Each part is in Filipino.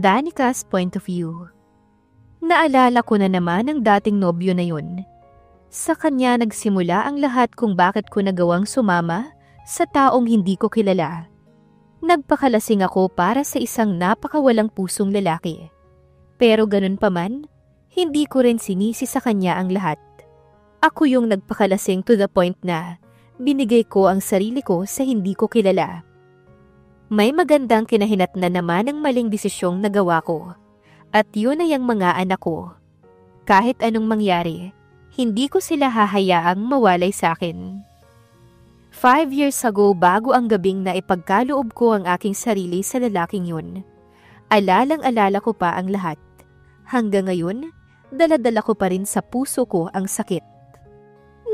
Danica's point of view. Naalala ko na naman ang dating nobyo na yun. Sa kanya nagsimula ang lahat kung bakit ko nagawang sumama sa taong hindi ko kilala. Nagpakalasing ako para sa isang napakawalang pusong lalaki. Pero ganun pa man, hindi ko rin sinisi sa kanya ang lahat. Ako yung nagpakalasing to the point na binigay ko ang sarili ko sa hindi ko kilala. May magandang kinahinatnan naman ang maling desisyong nagawa ko. At yun ay ang mga anak ko. Kahit anong mangyari, hindi ko sila hahayaang mawalay sa akin. 5 years ago bago ang gabing na ipagkaloob ko ang aking sarili sa lalaking yun, alalang-alala ko pa ang lahat. Hanggang ngayon, dala-dala ko pa rin sa puso ko ang sakit.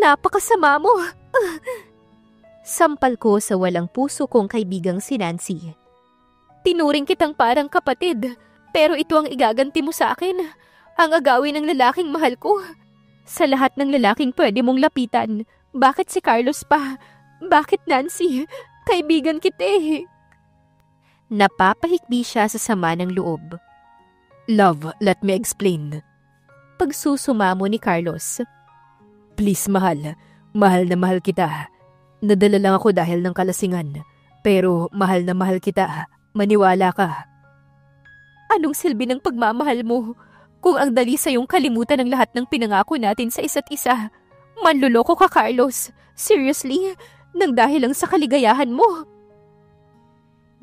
Napakasama mo! Sampal ko sa walang puso kong kaibigang si Nancy. Tinuring kitang parang kapatid, pero ito ang igaganti mo sa akin. Ang agawin ng lalaking mahal ko. Sa lahat ng lalaking pwede mong lapitan, bakit si Carlos pa? Bakit Nancy? Kaibigan kita eh. Napapahikbi siya sa sama ng loob. Love, let me explain. Pagsusumamo ni Carlos. Please mahal, mahal na mahal kita. Nadala lang ako dahil ng kalasingan. Pero mahal na mahal kita, maniwala ka. Anong silbi ng pagmamahal mo? Kung ang dali sa iyong kalimutan ang lahat ng pinangako natin sa isa't isa. Manluloko ka, Carlos. Seriously? Nang dahil lang sa kaligayahan mo.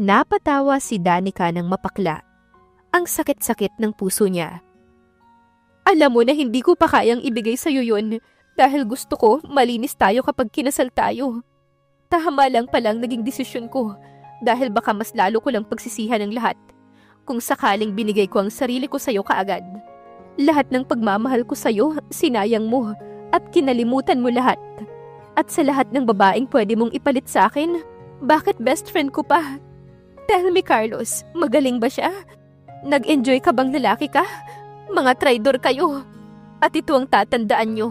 Napatawa si Danica ng mapakla. Ang sakit-sakit ng puso niya. Alam mo na hindi ko pa kayang ibigay sa iyo yun dahil gusto ko malinis tayo kapag kinasal tayo. Tama lang palang naging desisyon ko dahil baka mas lalo ko lang pagsisihan ng lahat kung sakaling binigay ko ang sarili ko sa iyo kaagad. Lahat ng pagmamahal ko sa iyo, sinayang mo at kinalimutan mo lahat. At sa lahat ng babaeng pwede mong ipalit sa akin, bakit best friend ko pa? Tell me, Carlos, magaling ba siya? Nag-enjoy ka bang lalaki ka? Mga traidor kayo. At ito ang tatandaan nyo.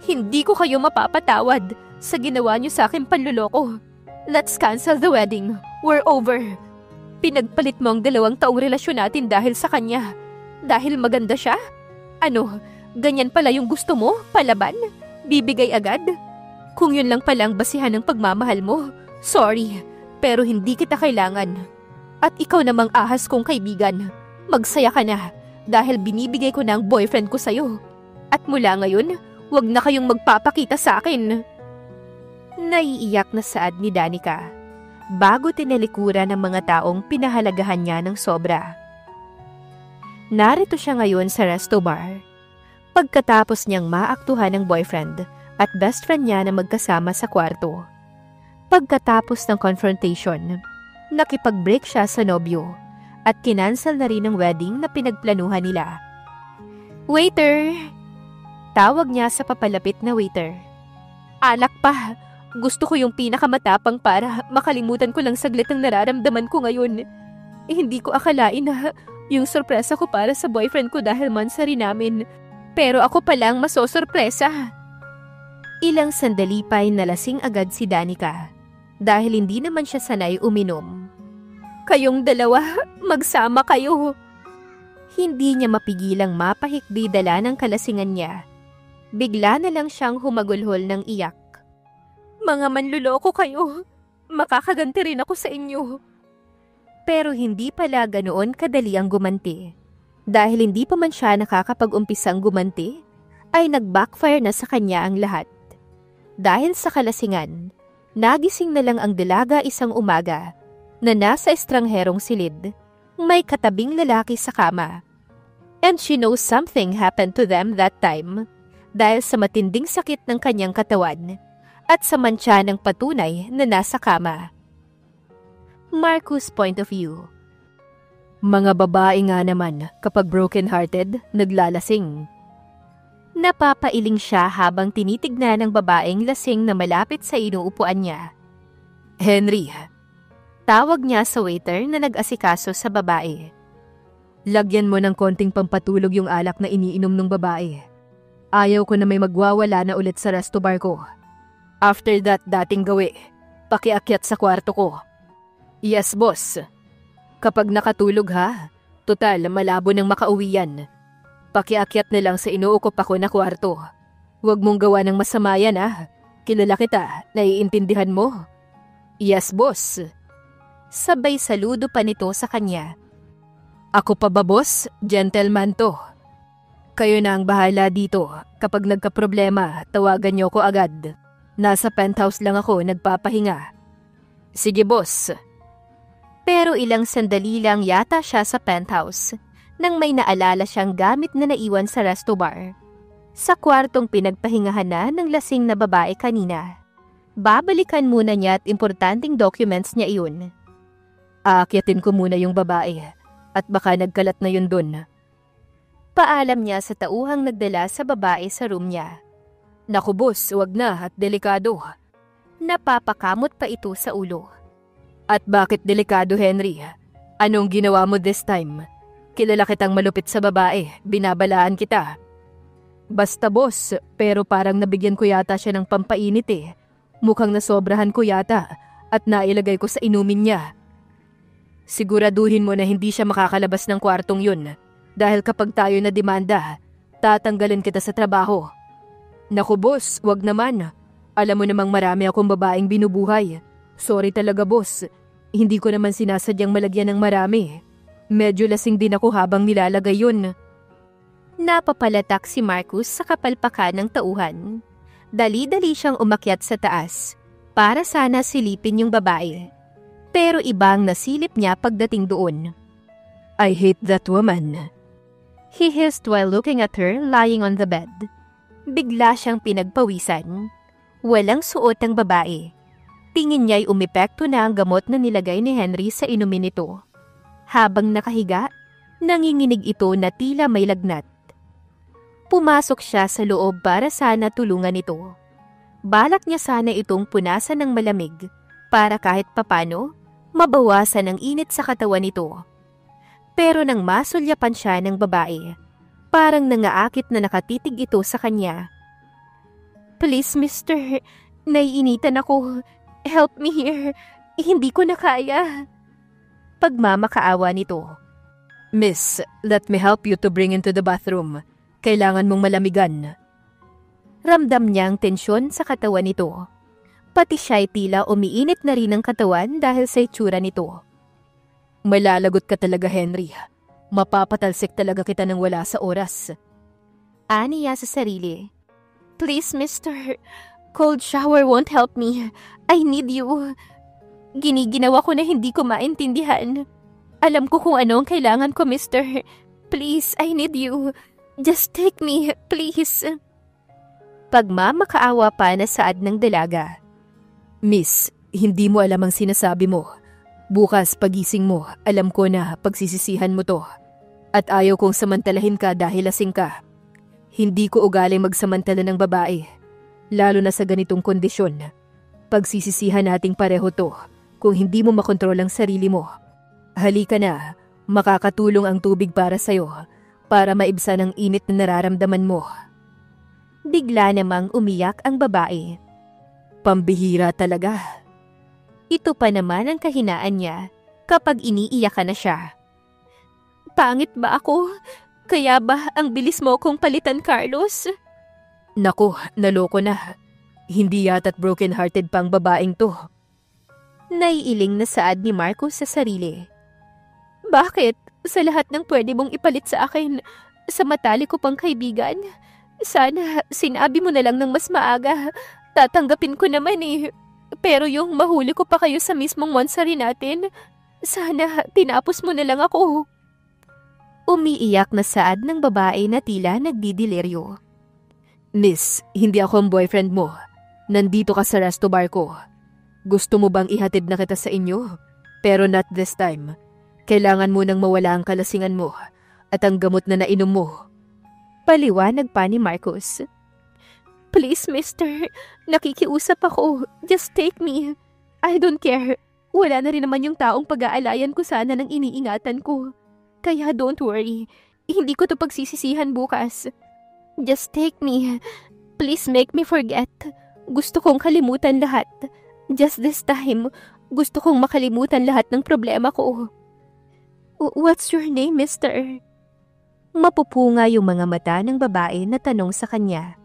Hindi ko kayo mapapatawad sa ginawa nyo sa akin panluloko. Let's cancel the wedding. We're over. Pinagpalit mo ang 2 taong relasyon natin dahil sa kanya. Dahil maganda siya? Ano, ganyan pala yung gusto mo? Palaban? Bibigay agad? Kung yun lang palang basihan ng pagmamahal mo, sorry, pero hindi kita kailangan. At ikaw namang ahas kong kaibigan, magsaya ka na dahil binibigay ko na ang boyfriend ko sa'yo. At mula ngayon, wag na kayong magpapakita sa akin. Naiiyak na saad ni Danica bago tinalikuran ng mga taong pinahalagahan niya ng sobra. Narito siya ngayon sa resto bar. Pagkatapos niyang maaktuhan ng boyfriend at best friend niya na magkasama sa kwarto. Pagkatapos ng confrontation, nakipag-break siya sa nobyo at kinansel na rin ang wedding na pinagplanuhan nila. Waiter! Tawag niya sa papalapit na waiter. Alak pa! Gusto ko yung pinakamatapang para makalimutan ko lang saglit ang nararamdaman ko ngayon. Hindi ko akalain na yung sorpresa ko para sa boyfriend ko dahil mansari namin. Pero ako palang masosorpresa. Ilang sandali pa'y nalasing agad si Danica dahil hindi naman siya sanay uminom. Kayong dalawa, magsama kayo. Hindi niya mapigilang mapahikbi dala ng kalasingan niya. Bigla na lang siyang humagulhol ng iyak. Mga manluloko kayo. Makakaganti rin ako sa inyo. Pero hindi pala ganoon kadali ang gumanti. Dahil hindi pa man siya nakakapag-umpisang gumanti, ay nag-backfire na sa kanya ang lahat. Dahil sa kalasingan, nagising na lang ang dalaga isang umaga na nasa estrangherong silid, may katabing lalaki sa kama. And she knows something happened to them that time dahil sa matinding sakit ng kanyang katawan at sa mantsa ng patunay na nasa kama. Marcus' point of view. Mga babae nga naman kapag broken-hearted, naglalasing. Napapailing siya habang tinitignan ng babaeng lasing na malapit sa inuupuan niya. Henry, tawag niya sa waiter na nag-asikaso sa babae. Lagyan mo ng konting pampatulog yung alak na iniinom ng babae. Ayaw ko na may magwawala na ulit sa resto bar ko. After that dating gawi, pakiakyat sa kwarto ko. Yes, boss. Kapag nakatulog ha, Total, malabo nang makauwi yan. Pakiakyat na lang sa inuukop ako na kwarto. Huwag mong gawa ng masama yan Kilala kita, naiintindihan mo? Yes, boss. Sabay saludo pa nito sa kanya. Ako pa ba, boss? Gentleman to. Kayo na ang bahala dito. Kapag nagkaproblema, tawagan niyo ko agad. Nasa penthouse lang ako nagpapahinga. Sige, boss. Pero ilang sandali lang yata siya sa penthouse nang may naalala siyang gamit na naiwan sa resto bar. Sa kwartong pinagpahingahan na ng lasing na babae kanina. Babalikan muna niya at importanteng documents niya iyon. Aakyatin ko muna yung babae at baka nagkalat na yun dun. Paalam niya sa tauhang nagdala sa babae sa room niya. Naku boss, wag na at delikado. Napapakamot pa ito sa ulo. At bakit delikado, Henry? Anong ginawa mo this time? Kilala kitang malupit sa babae, binabalaan kita. Basta boss, pero parang nabigyan ko yata siya ng pampainit Mukhang nasobrahan ko yata at nailagay ko sa inumin niya. Siguraduhin mo na hindi siya makakalabas ng kwartong yun. Dahil kapag tayo na demanda, tatanggalin kita sa trabaho. Naku boss, wag naman. Alam mo namang marami akong babaeng binubuhay. Sorry talaga boss, hindi ko naman sinasadyang malagyan ng marami. Medyo lasing din ako habang nilalagay yun. Napapalatak si Marcus sa kapalpakan ng tauhan. Dali-dali siyang umakyat sa taas para sana silipin yung babae. Pero ibang nasilip niya pagdating doon. I hate that woman. He hissed while looking at her lying on the bed. Bigla siyang pinagpawisan. Walang suot ang babae. Tingin niya'y umepekto na ang gamot na nilagay ni Henry sa inumin nito. Habang nakahiga, nanginginig ito na tila may lagnat. Pumasok siya sa loob para sana tulungan ito. Balak niya sana itong punasan ng malamig para kahit papano mabawasan ang init sa katawan nito. Pero nang masulyapan siya ng babae, parang nangaakit na nakatitig ito sa kanya. Please, mister, naiinitan ako. Help me here. Hindi ko na kaya. Pagmamakaawa nito. Miss, let me help you to bring into the bathroom. Kailangan mong malamigan. Ramdam niyang tensyon sa katawan nito. Pati siya'y tila umiinit na rin ang katawan dahil sa itsura nito. Malalagot ka talaga, Henry. Mapapatalsik talaga kita nang wala sa oras. Aniya sa sarili. Please, mister. Cold shower won't help me. I need you. Giniginawa ko na hindi ko maintindihan. Alam ko kung ano ang kailangan ko, mister. Please, I need you. Just take me, please. Pagmamakaawa pa na saad ng dalaga. Miss, hindi mo alam ang sinasabi mo. Bukas pagising mo, alam ko na pagsisisihan mo to. At ayaw kong samantalahin ka dahil lasing ka. Hindi ko ugaling magsamantala ng babae. Lalo na sa ganitong kondisyon. Pagsisisihan nating pareho to kung hindi mo makontrol ang sarili mo. Halika na, makakatulong ang tubig para sa'yo para maibsan ang init na nararamdaman mo. Bigla namang umiyak ang babae. Pambihira talaga. Ito pa naman ang kahinaan niya kapag iniiyakan na siya. Pangit ba ako? Kaya ba ang bilis mo kong palitan, Carlos? Naku, naloko na. Hindi yata't broken-hearted pang babaeng to. Naiiling na saad ni Marcos sa sarili. Bakit? Sa lahat ng pwede mong ipalit sa akin, sa matali ko pang kaibigan, sana sinabi mo na lang ng mas maaga. Tatanggapin ko naman Pero yung mahuli ko pa kayo sa mismong mansari natin, sana tinapos mo na lang ako. Umiiyak na saad ng babae na tila nagdidiliryo. Miss, hindi ako ang boyfriend mo. Nandito ka sa resto bar ko. Gusto mo bang ihatid na kita sa inyo? Pero not this time. Kailangan mo nang mawala ang kalasingan mo at ang gamot na nainom mo. Paliwanag pa ni Marcos. Please, mister. Nakikiusap ako. Just take me. I don't care. Wala na rin naman yung taong pag-aalayan ko sana ng iniingatan ko. Kaya don't worry. Hindi ko to pagsisisihan bukas. Just take me. Please make me forget. Gusto kong kalimutan lahat. Just this time, gusto kong makalimutan lahat ng problema ko. What's your name, mister? Mapupunga yung mga mata ng babae na tanong sa kanya.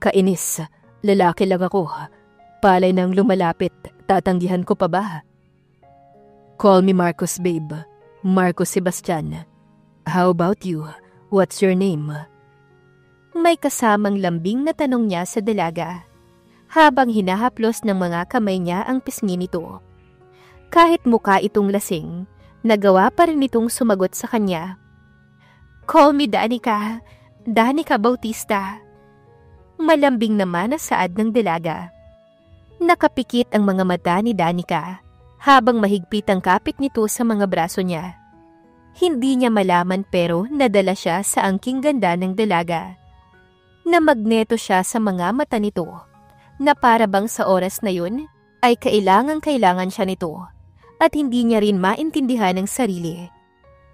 Kainis, lalaki lang ako. Palay nang lumalapit, tatanggihan ko pa ba? Call me Marcos, babe. Marcos Sebastian. How about you? What's your name? May kasamang lambing na tanong niya sa dalaga, habang hinahaplos ng mga kamay niya ang pisngi nito. Kahit mukha itong lasing, nagawa pa rin itong sumagot sa kanya. Call me Danica. Danica Bautista. Malambing naman na saad ng dalaga. Nakapikit ang mga mata ni Danica habang mahigpit ang kapit nito sa mga braso niya. Hindi niya malaman pero nadala siya sa angking ganda ng dalaga. Namagneto siya sa mga mata nito na para bang sa oras na yun ay kailangan siya nito at hindi niya rin maintindihan ang sarili.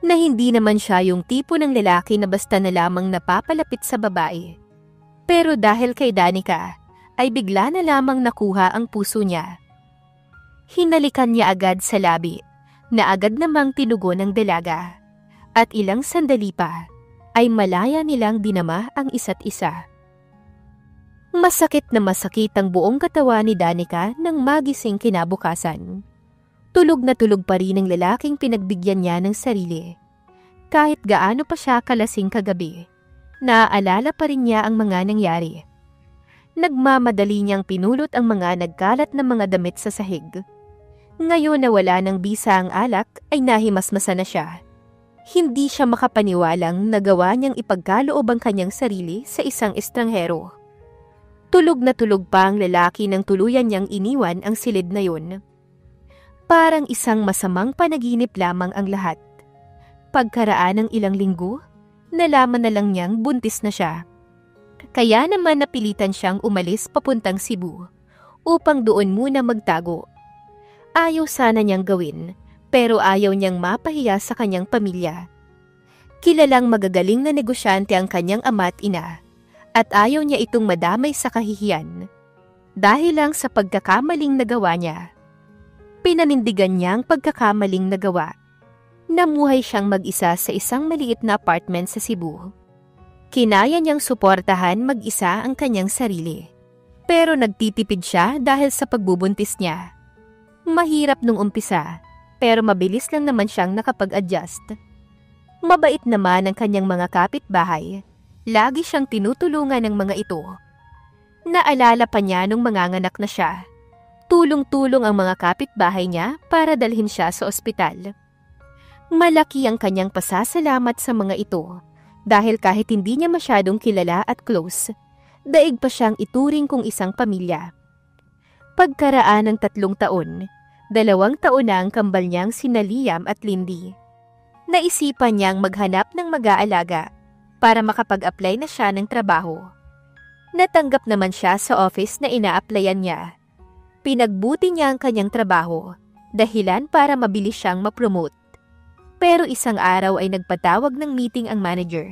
Na hindi naman siya yung tipo ng lalaki na basta na lamang napapalapit sa babae. Pero dahil kay Danica, ay bigla na lamang nakuha ang puso niya. Hinalikan niya agad sa labi, na agad namang tinugon ng dalaga. At ilang sandali pa, ay malaya nilang dinama ang isa't isa. Masakit na masakit ang buong katawan ni Danica nang magising kinabukasan. Tulog na tulog pa rin ang lalaking pinagbigyan niya ng sarili. Kahit gaano pa siya kalasing kagabi, naaalala pa rin niya ang mga nangyari. Nagmamadali niyang pinulot ang mga nagkalat na mga damit sa sahig. Ngayon na wala ng bisa ang alak ay nahimasmasa na siya. Hindi siya makapaniwalang nagawa niyang ipagkaloob ang kanyang sarili sa isang estranghero. Tulog na tulog pa ang lalaki nang tuluyan niyang iniwan ang silid na yun. Parang isang masamang panaginip lamang ang lahat. Pagkaraan ng ilang linggo, nalaman na lang niyang buntis na siya. Kaya naman napilitan siyang umalis papuntang Cebu upang doon muna magtago. Ayaw sana niyang gawin, pero ayaw niyang mapahiya sa kanyang pamilya. Kilalang magagaling na negosyante ang kanyang ama at ina, at ayaw niya itong madamay sa kahihiyan. Dahil lang sa pagkakamaling nagawa niya. Pinanindigan niya ang pagkakamaling nagawa. Namuhay siyang mag-isa sa isang maliit na apartment sa Cebu. Kinaya niyang suportahan mag-isa ang kanyang sarili. Pero nagtitipid siya dahil sa pagbubuntis niya. Mahirap nung umpisa, pero mabilis lang naman siyang nakapag-adjust. Mabait naman ang kanyang mga kapitbahay. Lagi siyang tinutulungan ng mga ito. Naalala pa niya nung manganganak na siya. Tulong-tulong ang mga kapitbahay niya para dalhin siya sa ospital. Malaki ang kanyang pasasalamat sa mga ito dahil kahit hindi niya masyadong kilala at close, daig pa siyang ituring kung isang pamilya. Pagkaraan ng 3 taon, 2 taon na ang kambal niyang sina Liam at Lindy. Naisipan niyang maghanap ng mag-aalaga para makapag-apply na siya ng trabaho. Natanggap naman siya sa office na ina-applyan niya. Pinagbuti niya ang kanyang trabaho, dahilan para mabilis siyang ma-promote. Pero isang araw ay nagpatawag ng meeting ang manager,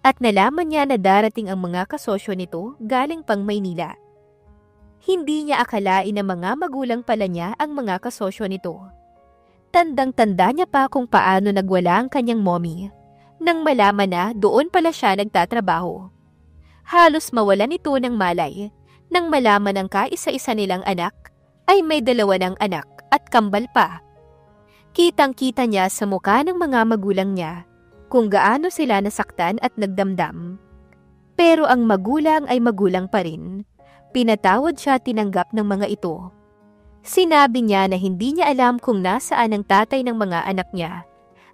at nalaman niya na darating ang mga kasosyo nito galing pang Maynila. Hindi niya akalain na mga magulang pala niya ang mga kasosyo nito. Tandang-tanda niya pa kung paano nagwala ang kanyang mommy, nang malaman na doon pala siya nagtatrabaho. Halos mawalan ito ng malay, nang malaman ang kaisa-isa nilang anak ay may 2 ng anak at kambal pa. Kitang-kita niya sa mukha ng mga magulang niya kung gaano sila nasaktan at nagdamdam. Pero ang magulang ay magulang pa rin. Pinatawad siya tinanggap ng mga ito. Sinabi niya na hindi niya alam kung nasaan ang tatay ng mga anak niya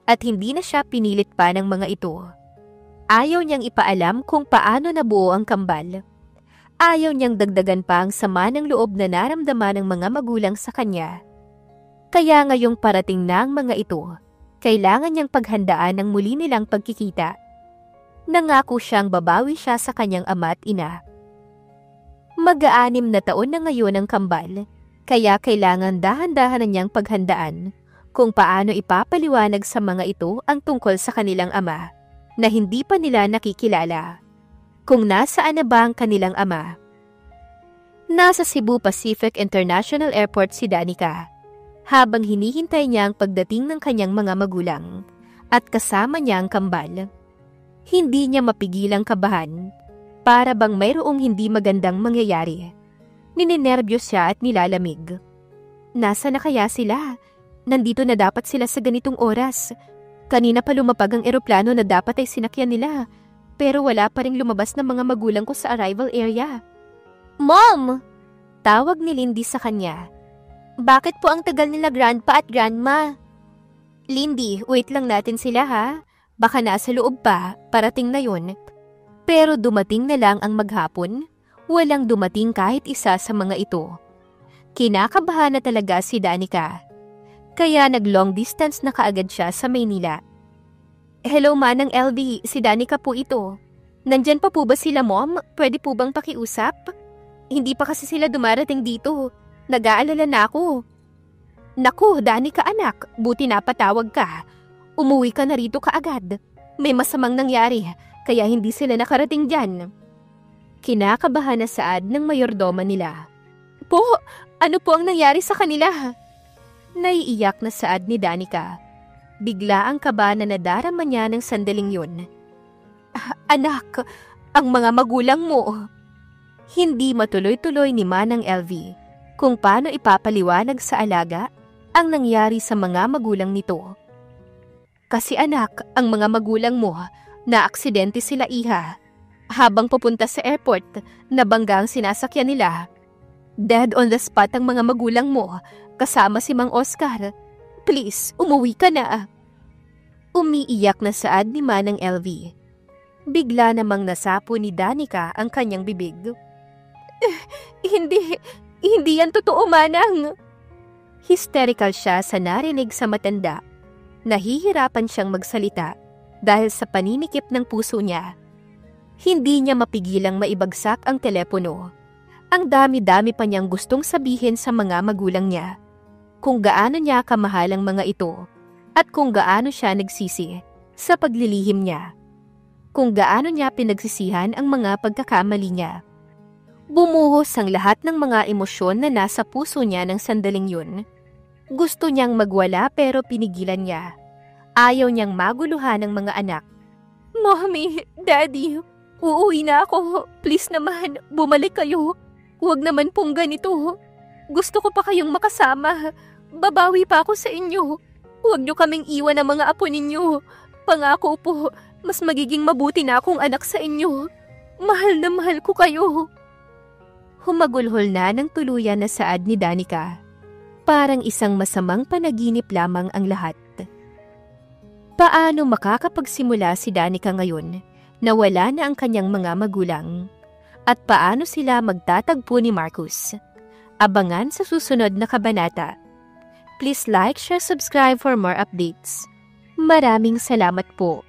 at hindi na siya pinilit pa ng mga ito. Ayaw niyang ipaalam kung paano nabuo ang kambal. Ayaw niyang dagdagan pa ang sama ng loob na naramdaman ng mga magulang sa kanya. Kaya ngayong parating na ang mga ito, kailangan niyang paghandaan ang muli nilang pagkikita. Nangako siyang babawi siya sa kanyang ama at ina. Mag-6 na taon na ngayon ang kambal, kaya kailangan dahan-dahan na niyang paghandaan kung paano ipapaliwanag sa mga ito ang tungkol sa kanilang ama na hindi pa nila nakikilala. Kung nasaan na ba ang kanilang ama? Nasa Cebu Pacific International Airport si Danica. habang hinihintay niya ang pagdating ng kanyang mga magulang at kasama niya ang kambal. Hindi niya mapigilang kabahan, para bang mayroong hindi magandang mangyayari. Ninenerbiyos siya at nilalamig. Nasa na kaya sila? Nandito na dapat sila sa ganitong oras. Kanina pa lumapag ang eroplano na dapat ay sinakyan nila, pero wala pa ring lumabas ng mga magulang ko sa arrival area. Mom! Tawag ni Lindy sa kanya. Bakit po ang tagal nila grandpa at grandma? Lindy, wait lang natin sila ha. Baka nasa loob pa, parating na yun. Pero dumating na lang ang maghapon, walang dumating kahit isa sa mga ito. Kinakabahan na talaga si Danica. Kaya nag-long distance na kaagad siya sa Maynila. Hello Manang LV, si Danica po ito. Nandyan pa po ba sila Mom? Pwede po bang pakiusap? Hindi pa kasi sila dumarating dito. Nag-aalala na ako. Naku, Danica anak, buti napatawag ka. Umuwi ka na rito kaagad. May masamang nangyari, kaya hindi sila nakarating dyan. Kinakabahan na saad ng mayordoma nila. Po, ano po ang nangyari sa kanila? Naiiyak na saad ni Danica. Bigla ang kaba na nadarama niya ng sandaling yun. Anak, ang mga magulang mo. Hindi matuloy-tuloy ni Manang LV kung paano ipapaliwanag sa alaga ang nangyari sa mga magulang nito. Kasi anak, ang mga magulang mo, na-aksidente sila iha. Habang pupunta sa airport, nabangga ang sinasakyan nila. Dead on the spot ang mga magulang mo, kasama si Mang Oscar. Please, umuwi ka na. Umiiyak na saad ni Manang LV. Bigla namang nasapo ni Danica ang kanyang bibig. Hindi yan totoo, Manang. Hysterical siya sa narinig sa matanda. Nahihirapan siyang magsalita dahil sa paninikip ng puso niya. Hindi niya mapigilang maibagsak ang telepono. Ang dami-dami pa niyang gustong sabihin sa mga magulang niya. Kung gaano niya kamahal ang mga ito at kung gaano siya nagsisi sa paglilihim niya. Kung gaano niya pinagsisihan ang mga pagkakamali niya. Bumuhos ang lahat ng mga emosyon na nasa puso niya ng sandaling yun. Gusto niyang magwala pero pinigilan niya. Ayaw niyang maguluhan ng mga anak. Mommy, Daddy, uuwi na ako. Please naman, bumalik kayo. Huwag naman pong ganito. Gusto ko pa kayong makasama. Babawi pa ako sa inyo. Huwag niyo kaming iwan ng mga apo ninyo. Pangako po, mas magiging mabuti na akong anak sa inyo. Mahal na mahal ko kayo. Humagulhol na ng tuluyan na saad ni Danica. Parang isang masamang panaginip lamang ang lahat. Paano makakapagsimula si Danica ngayon na wala na ang kanyang mga magulang? At paano sila magtatagpo ni Marcus? Abangan sa susunod na kabanata. Please like, share, subscribe for more updates. Maraming salamat po.